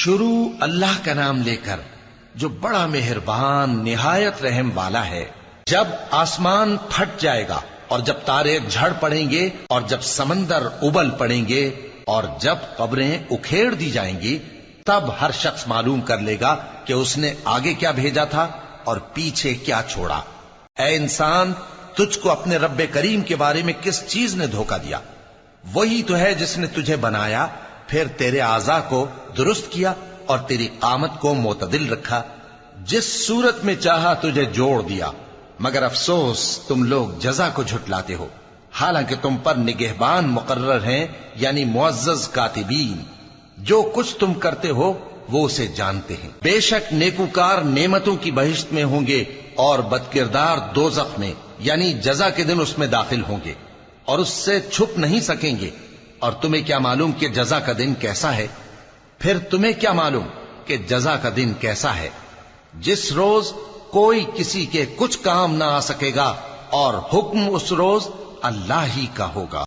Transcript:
شروع اللہ کا نام لے کر جو بڑا مہربان نہایت رحم والا ہے۔ جب آسمان پھٹ جائے گا اور جب تارے جھڑ پڑیں گے اور جب سمندر ابل پڑیں گے اور جب قبریں اکھیڑ دی جائیں گی، تب ہر شخص معلوم کر لے گا کہ اس نے آگے کیا بھیجا تھا اور پیچھے کیا چھوڑا۔ اے انسان، تجھ کو اپنے رب کریم کے بارے میں کس چیز نے دھوکہ دیا؟ وہی تو ہے جس نے تجھے بنایا، پھر تیرے اعضاء کو درست کیا اور تیری قامت کو معتدل رکھا، جس صورت میں چاہا تجھے جوڑ دیا۔ مگر افسوس تم لوگ جزا کو جھٹلاتے ہو، حالانکہ تم پر نگہبان مقرر ہیں، یعنی معزز کاتبین۔ جو کچھ تم کرتے ہو وہ اسے جانتے ہیں۔ بے شک نیکوکار نعمتوں کی بہشت میں ہوں گے اور بدکردار دوزخ میں، یعنی جزا کے دن اس میں داخل ہوں گے اور اس سے چھپ نہیں سکیں گے۔ اور تمہیں کیا معلوم کہ جزا کا دن کیسا ہے؟ پھر تمہیں کیا معلوم کہ جزا کا دن کیسا ہے؟ جس روز کوئی کسی کے کچھ کام نہ آ سکے گا اور حکم اس روز اللہ ہی کا ہوگا۔